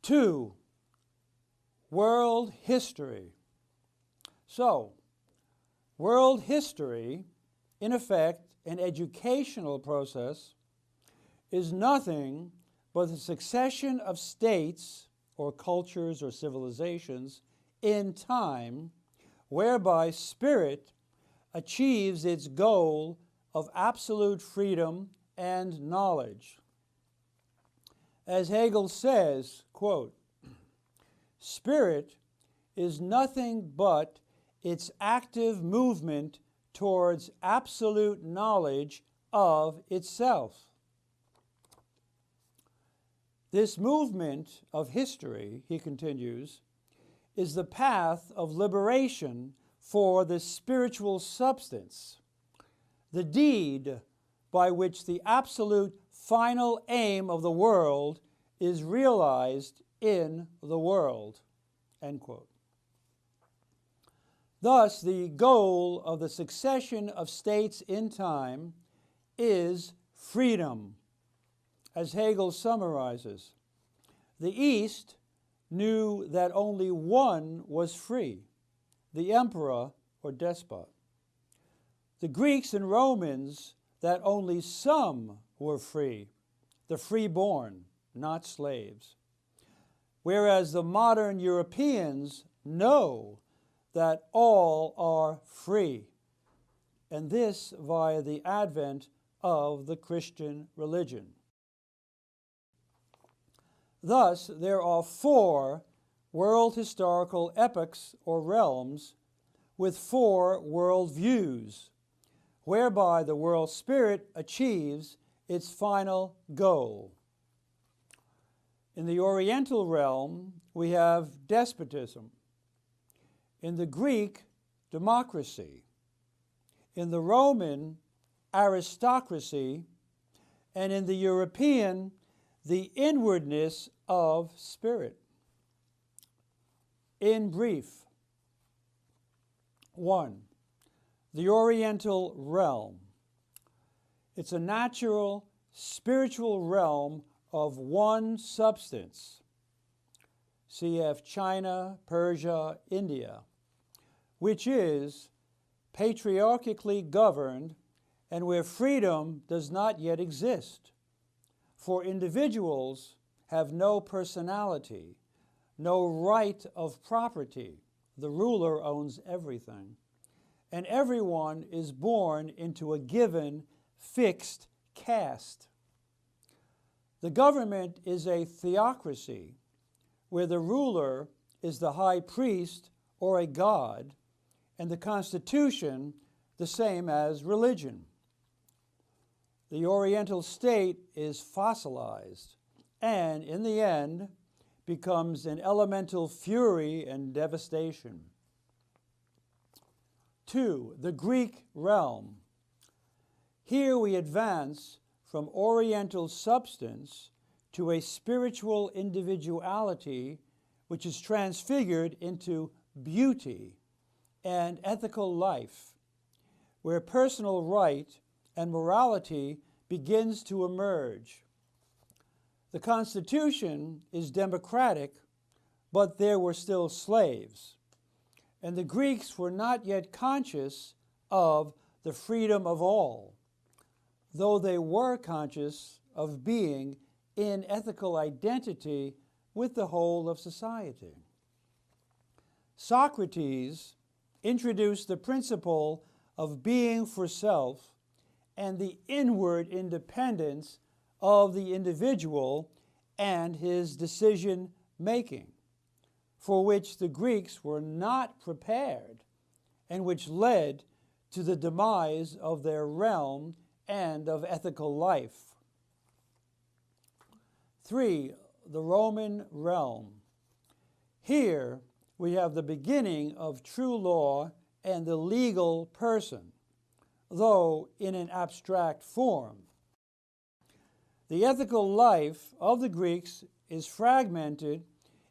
2. World history. So, world history, in effect, an educational process, is nothing but the succession of states or cultures or civilizations in time whereby spirit achieves its goal of absolute freedom and knowledge. As Hegel says, quote, "Spirit is nothing but its active movement towards absolute knowledge of itself." This movement of history, he continues, is the path of liberation for the spiritual substance, the deed by which the absolute final aim of the world is realized in the world. End quote. Thus, the goal of the succession of states in time is freedom. As Hegel summarizes, the East knew that only one was free, the emperor or despot. The Greeks and Romans that only some were free, the freeborn, not slaves. Whereas the modern Europeans know that all are free, and this via the advent of the Christian religion. Thus, there are 4 world historical epochs or realms with 4 world views, whereby the world spirit achieves its final goal. In the Oriental realm, we have despotism. In the Greek, democracy. In the Roman, aristocracy. And in the European, the inwardness of spirit. In brief, 1. The Oriental realm. It's a natural, spiritual realm of one substance. Cf. China, Persia, India, which is patriarchically governed and where freedom does not yet exist. For individuals have no personality, no right of property. The ruler owns everything. And everyone is born into a given fixed caste. The government is a theocracy, where the ruler is the high priest or a god, and the constitution the same as religion. The Oriental state is fossilized, and in the end becomes an elemental fury and devastation. 2. The Greek realm. Here we advance from Oriental substance to a spiritual individuality which is transfigured into beauty and ethical life, where personal right and morality begins to emerge. The Constitution is democratic, but there were still slaves, and the Greeks were not yet conscious of the freedom of all, though they were conscious of being in ethical identity with the whole of society. Socrates introduced the principle of being for self and the inward independence of the individual and his decision-making, for which the Greeks were not prepared and which led to the demise of their realm and of ethical life. 3. The Roman realm. Here we have the beginning of true law and the legal person, though in an abstract form. The ethical life of the Greeks is fragmented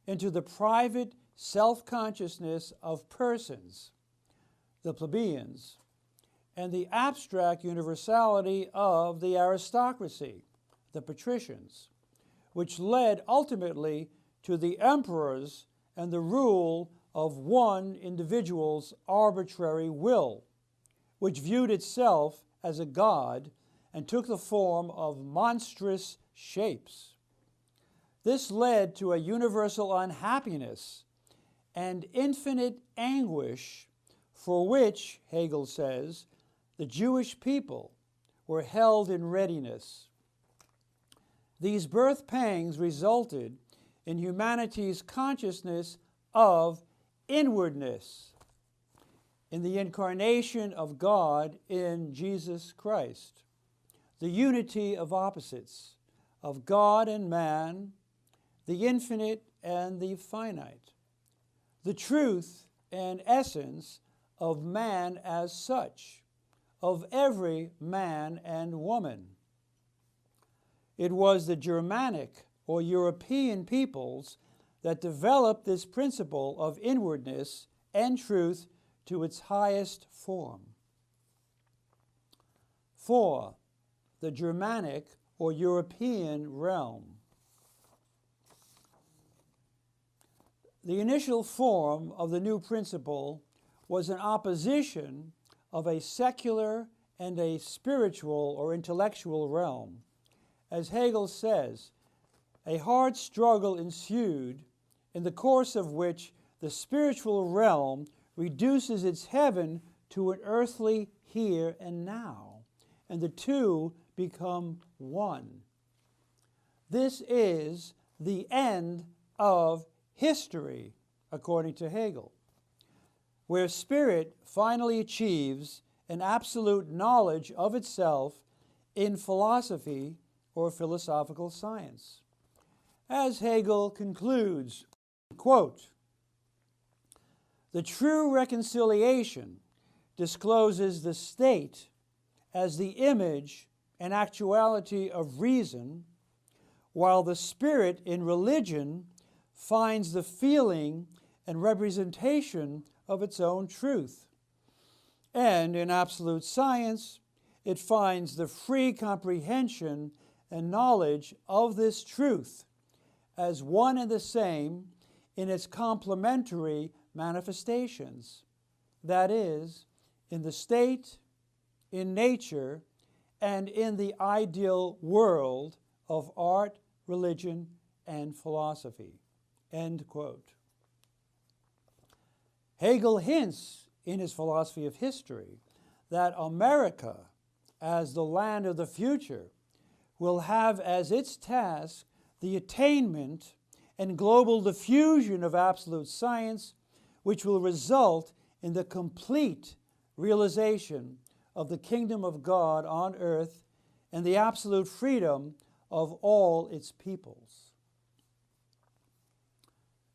into the private self-consciousness of persons, the plebeians, and the abstract universality of the aristocracy, the patricians, which led ultimately to the emperors and the rule of one individual's arbitrary will, which viewed itself as a god and took the form of monstrous shapes. This led to a universal unhappiness and infinite anguish for which, Hegel says, the Jewish people were held in readiness. These birth pangs resulted in humanity's consciousness of inwardness, in the incarnation of God in Jesus Christ, the unity of opposites, of God and man, the infinite and the finite, the truth and essence of man as such, of every man and woman. It was the Germanic or European peoples that developed this principle of inwardness and truth to its highest form. 4. The Germanic or European realm. The initial form of the new principle was an opposition of a secular and a spiritual or intellectual realm. As Hegel says, a hard struggle ensued, in the course of which the spiritual realm reduces its heaven to an earthly here and now, and the two become one. This is the end of history, according to Hegel, where spirit finally achieves an absolute knowledge of itself in philosophy or philosophical science. As Hegel concludes, quote, "The true reconciliation discloses the state as the image and actuality of reason, while the spirit in religion finds the feeling and representation of its own truth. And in absolute science, it finds the free comprehension and knowledge of this truth as one and the same in its complementary manifestations, that is, in the state, in nature, and in the ideal world of art, religion, and philosophy." End quote. Hegel hints in his philosophy of history that America, as the land of the future, will have as its task the attainment and global diffusion of absolute science, which will result in the complete realization of the kingdom of God on earth and the absolute freedom of all its peoples.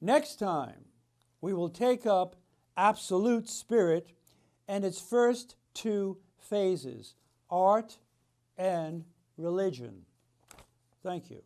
Next time, we will take up absolute spirit and its first two phases, art and religion. Thank you.